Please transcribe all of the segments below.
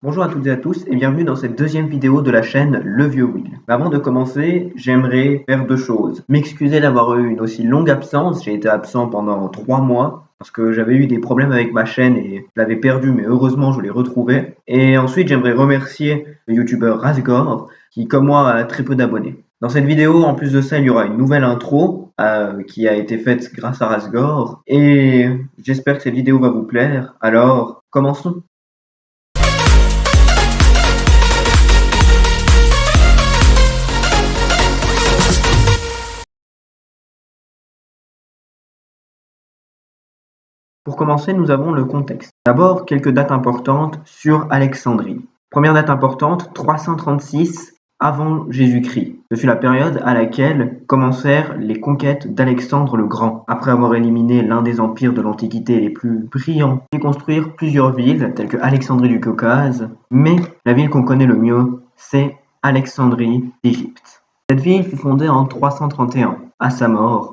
Bonjour à toutes et à tous et bienvenue dans cette deuxième vidéo de la chaîne Le Vieux Will. Avant de commencer, j'aimerais faire deux choses. M'excuser d'avoir eu une aussi longue absence, j'ai été absent pendant 3 mois parce que j'avais eu des problèmes avec ma chaîne et je l'avais perdue mais heureusement je l'ai retrouvée. Et ensuite j'aimerais remercier le youtubeur Rasgor qui comme moi a très peu d'abonnés. Dans cette vidéo, en plus de ça, il y aura une nouvelle intro qui a été faite grâce à Rasgor et j'espère que cette vidéo va vous plaire. Alors, commençons. Pour commencer, nous avons le contexte. D'abord, quelques dates importantes sur Alexandrie. Première date importante, 336 avant Jésus-Christ. Ce fut la période à laquelle commencèrent les conquêtes d'Alexandre le Grand. Après avoir éliminé l'un des empires de l'Antiquité les plus brillants, il construire plusieurs villes telles que Alexandrie du Caucase, mais la ville qu'on connaît le mieux, c'est Alexandrie d'Égypte. Cette ville fut fondée en 331, à sa mort,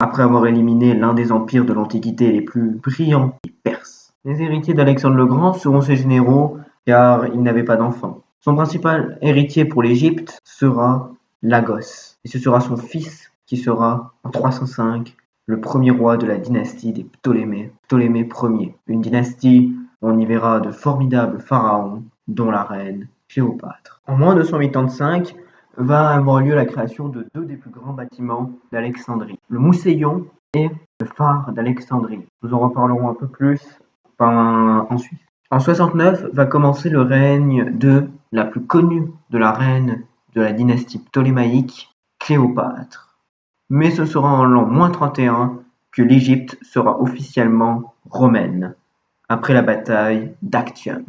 après avoir éliminé l'un des empires de l'Antiquité les plus brillants, les Perses. Les héritiers d'Alexandre le Grand seront ses généraux car il n'avait pas d'enfants. Son principal héritier pour l'Égypte sera Lagos, et ce sera son fils qui sera en 305 le premier roi de la dynastie des Ptolémées, Ptolémée Ier, une dynastie où on y verra de formidables pharaons dont la reine Cléopâtre. En moins de 185, va avoir lieu la création de deux des plus grands bâtiments d'Alexandrie, le Mousséion et le phare d'Alexandrie. Nous en reparlerons un peu plus ensuite. En 69 va commencer le règne de la plus connue de la reine de la dynastie ptolémaïque, Cléopâtre. Mais ce sera en l'an 31 que l'Égypte sera officiellement romaine, après la bataille d'Actium.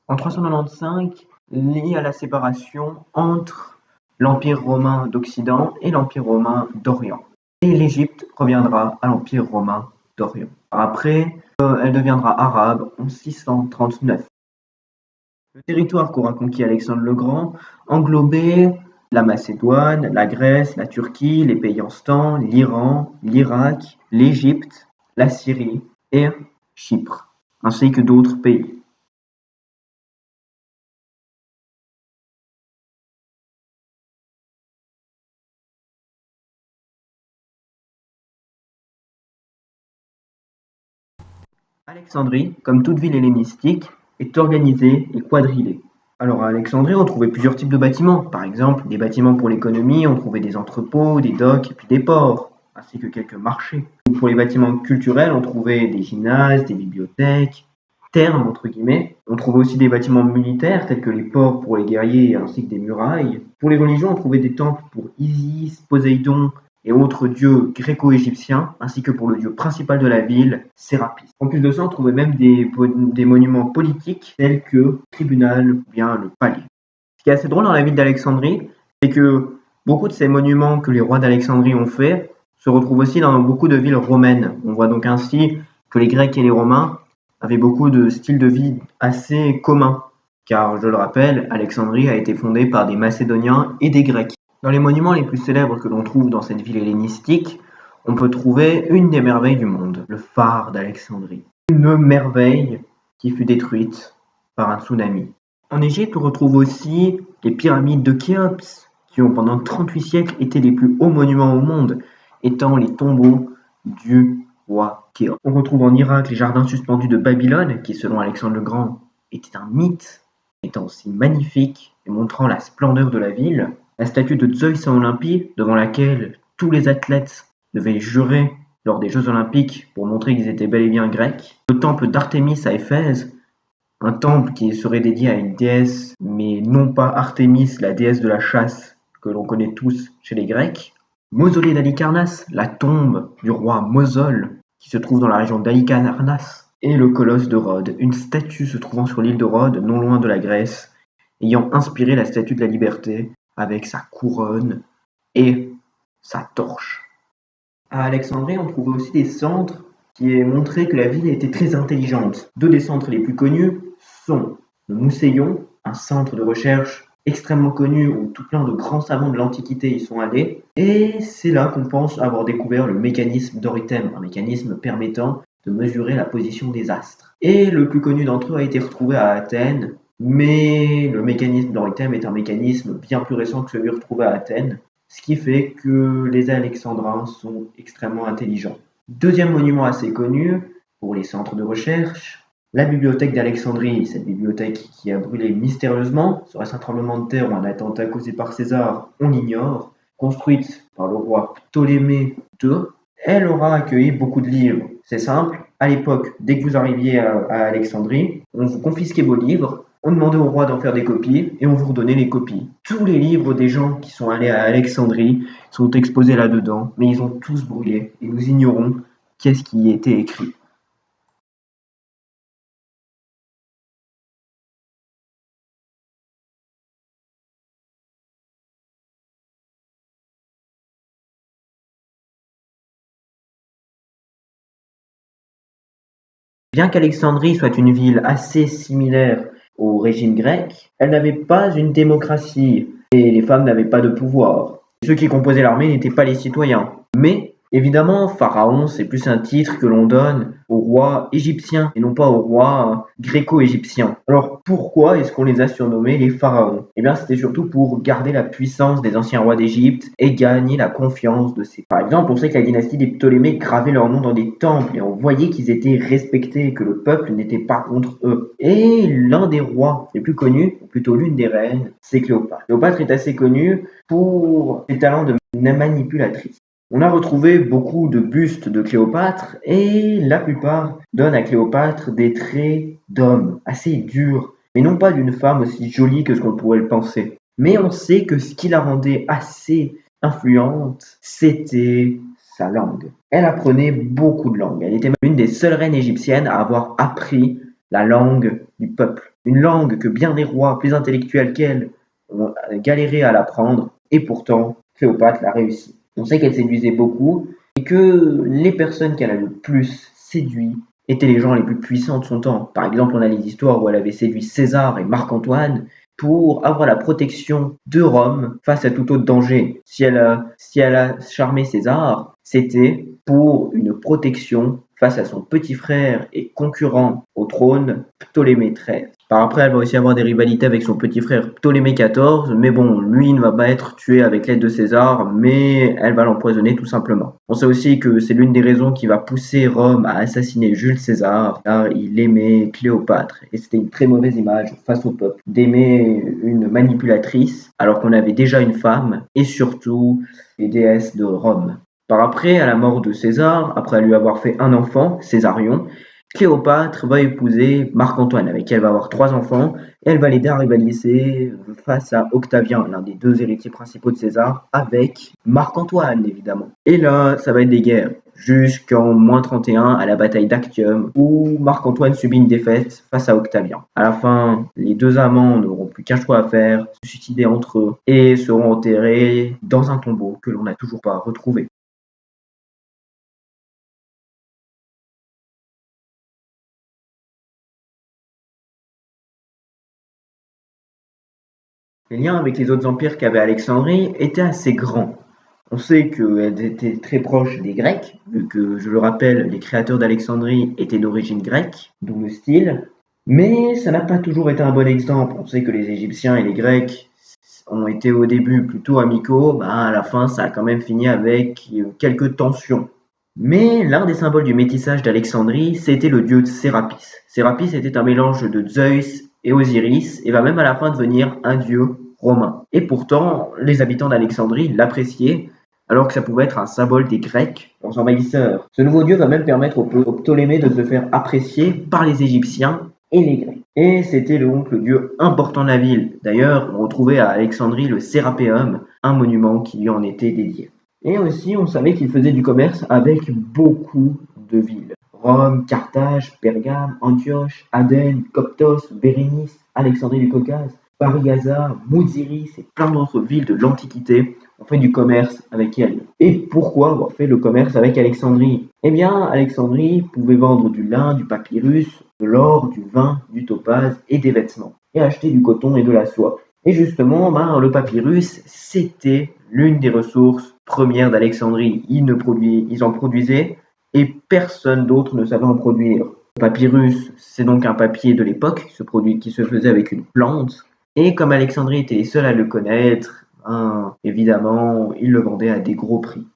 En 395, lié à la séparation entre l'Empire romain d'Occident et l'Empire romain d'Orient. Et l'Égypte reviendra à l'Empire romain d'Orient. Après, elle deviendra arabe en 639. Le territoire qu'aura conquis Alexandre le Grand englobait la Macédoine, la Grèce, la Turquie, les pays en Stan, l'Iran, l'Irak, l'Égypte, la Syrie et Chypre, ainsi que d'autres pays. Alexandrie, comme toute ville hellénistique, est organisée et quadrillée. Alors à Alexandrie, on trouvait plusieurs types de bâtiments. Par exemple, des bâtiments pour l'économie, on trouvait des entrepôts, des docks et puis des ports, ainsi que quelques marchés. Pour les bâtiments culturels, on trouvait des gymnases, des bibliothèques, thermes entre guillemets. On trouvait aussi des bâtiments militaires tels que les ports pour les guerriers ainsi que des murailles. Pour les religions, on trouvait des temples pour Isis, Poséidon et autres dieux gréco-égyptiens, ainsi que pour le dieu principal de la ville, Sérapis. En plus de ça, on trouvait même des monuments politiques tels que le tribunal ou bien le palais. Ce qui est assez drôle dans la ville d'Alexandrie, c'est que beaucoup de ces monuments que les rois d'Alexandrie ont faits se retrouvent aussi dans beaucoup de villes romaines. On voit donc ainsi que les Grecs et les Romains avaient beaucoup de styles de vie assez communs, car je le rappelle, Alexandrie a été fondée par des Macédoniens et des Grecs. Dans les monuments les plus célèbres que l'on trouve dans cette ville hellénistique, on peut trouver une des merveilles du monde, le phare d'Alexandrie. Une merveille qui fut détruite par un tsunami. En Égypte, on retrouve aussi les pyramides de Khéops, qui ont pendant 38 siècles été les plus hauts monuments au monde, étant les tombeaux du roi Khéops. On retrouve en Irak les jardins suspendus de Babylone, qui selon Alexandre le Grand était un mythe, étant aussi magnifique et montrant la splendeur de la ville. La statue de Zeus en Olympie, devant laquelle tous les athlètes devaient jurer lors des Jeux Olympiques pour montrer qu'ils étaient bel et bien grecs. Le temple d'Artémis à Éphèse, un temple qui serait dédié à une déesse, mais non pas Artémis, la déesse de la chasse que l'on connaît tous chez les Grecs. Mausolée d'Halicarnasse, la tombe du roi Mosol qui se trouve dans la région d'Halicarnasse. Et le colosse de Rhodes, une statue se trouvant sur l'île de Rhodes, non loin de la Grèce, ayant inspiré la statue de la liberté avec sa couronne et sa torche. À Alexandrie, on trouvait aussi des centres qui montraient que la ville était très intelligente. Deux des centres les plus connus sont le Mousséion, un centre de recherche extrêmement connu où tout plein de grands savants de l'Antiquité y sont allés. Et c'est là qu'on pense avoir découvert le mécanisme d'Orithème, un mécanisme permettant de mesurer la position des astres. Et le plus connu d'entre eux a été retrouvé à Athènes, Mais le mécanisme d'Eurethème est un mécanisme bien plus récent que celui retrouvé à Athènes, ce qui fait que les Alexandrins sont extrêmement intelligents. Deuxième monument assez connu pour les centres de recherche, la bibliothèque d'Alexandrie, cette bibliothèque qui a brûlé mystérieusement, serait-ce un tremblement de terre ou un attentat causé par César, on l'ignore, construite par le roi Ptolémée II, elle aura accueilli beaucoup de livres. C'est simple, à l'époque, dès que vous arriviez à Alexandrie, on vous confisquait vos livres, on demandait au roi d'en faire des copies et on vous redonnait les copies. Tous les livres des gens qui sont allés à Alexandrie sont exposés là-dedans, mais ils ont tous brûlé et nous ignorons qu'est-ce qui y était écrit. Bien qu'Alexandrie soit une ville assez similaire au régime grec, elle n'avait pas une démocratie et les femmes n'avaient pas de pouvoir. Ceux qui composaient l'armée n'étaient pas les citoyens. Mais évidemment, pharaon, c'est plus un titre que l'on donne au roi égyptien et non pas au roi gréco-égyptien. Alors pourquoi est-ce qu'on les a surnommés les pharaons? Eh bien, c'était surtout pour garder la puissance des anciens rois d'Égypte et gagner la confiance de ces. Par exemple, on sait que la dynastie des Ptolémées gravait leur nom dans des temples et on voyait qu'ils étaient respectés, que le peuple n'était pas contre eux. Et l'un des rois les plus connus, ou plutôt l'une des reines, c'est Cléopâtre. Cléopâtre est assez connue pour ses talents de manipulatrice. On a retrouvé beaucoup de bustes de Cléopâtre et la plupart donnent à Cléopâtre des traits d'homme assez durs, mais non pas d'une femme aussi jolie que ce qu'on pourrait le penser. Mais on sait que ce qui la rendait assez influente, c'était sa langue. Elle apprenait beaucoup de langues. Elle était même l'une des seules reines égyptiennes à avoir appris la langue du peuple. Une langue que bien des rois plus intellectuels qu'elle ont galéré à l'apprendre, et pourtant, Cléopâtre l'a réussi. On sait qu'elle séduisait beaucoup et que les personnes qu'elle a le plus séduit étaient les gens les plus puissants de son temps. Par exemple, on a les histoires où elle avait séduit César et Marc-Antoine pour avoir la protection de Rome face à tout autre danger. Si elle a charmé César, c'était pour une protection face à son petit frère et concurrent au trône, Ptolémée XIII. Par après, elle va aussi avoir des rivalités avec son petit frère Ptolémée XIV, mais bon, lui ne va pas être tué avec l'aide de César, mais elle va l'empoisonner tout simplement. On sait aussi que c'est l'une des raisons qui va pousser Rome à assassiner Jules César, car il aimait Cléopâtre, et c'était une très mauvaise image face au peuple, d'aimer une manipulatrice, alors qu'on avait déjà une femme, et surtout les déesses de Rome. Par après, à la mort de César, après lui avoir fait un enfant, Césarion, Cléopâtre va épouser Marc-Antoine, avec qui elle va avoir 3 enfants, et elle va l'aider à rivaliser face à Octavien, l'un des 2 héritiers principaux de César, avec Marc-Antoine, évidemment. Et là, ça va être des guerres, jusqu'en -31 à la bataille d'Actium, où Marc-Antoine subit une défaite face à Octavien. À la fin, les 2 amants n'auront plus qu'un choix à faire, se suicider entre eux, et seront enterrés dans un tombeau que l'on n'a toujours pas retrouvé. Les liens avec les autres empires qu'avait Alexandrie étaient assez grands. On sait qu'elles étaient très proches des Grecs, vu que, je le rappelle, les créateurs d'Alexandrie étaient d'origine grecque, d'où le style. Mais ça n'a pas toujours été un bon exemple. On sait que les Égyptiens et les Grecs ont été au début plutôt amicaux, à la fin ça a quand même fini avec quelques tensions. Mais l'un des symboles du métissage d'Alexandrie, c'était le dieu Sérapis. Sérapis était un mélange de Zeus et Osiris, et va même à la fin devenir un dieu romain. Et pourtant, les habitants d'Alexandrie l'appréciaient, alors que ça pouvait être un symbole des Grecs, leurs envahisseurs. Ce nouveau dieu va même permettre aux Ptolémées de se faire apprécier par les Égyptiens et les Grecs. Et c'était donc le dieu important de la ville. D'ailleurs, on retrouvait à Alexandrie le Sérapéum, un monument qui lui en était dédié. Et aussi, on savait qu'il faisait du commerce avec beaucoup de villes. Rome, Carthage, Pergame, Antioche, Aden, Coptos, Bérénice, Alexandrie du Caucase, Paris-Gaza, Mouziris et plein d'autres villes de l'Antiquité ont fait du commerce avec elle. Et pourquoi avoir fait le commerce avec Alexandrie? Eh bien, Alexandrie pouvait vendre du lin, du papyrus, de l'or, du vin, du topaz et des vêtements, et acheter du coton et de la soie. Et justement, le papyrus, c'était l'une des ressources premières d'Alexandrie. Ils en produisaient et personne d'autre ne savait en produire. Le papyrus, c'est donc un papier de l'époque, ce produit qui se faisait avec une plante. Et comme Alexandrie était les seuls à le connaître, évidemment, ils le vendaient à des gros prix.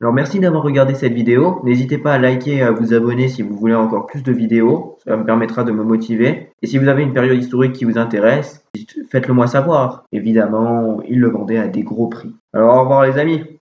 Alors merci d'avoir regardé cette vidéo. N'hésitez pas à liker et à vous abonner si vous voulez encore plus de vidéos. Ça me permettra de me motiver. Et si vous avez une période historique qui vous intéresse, faites-le moi savoir. Évidemment, ils le vendaient à des gros prix. Alors au revoir les amis.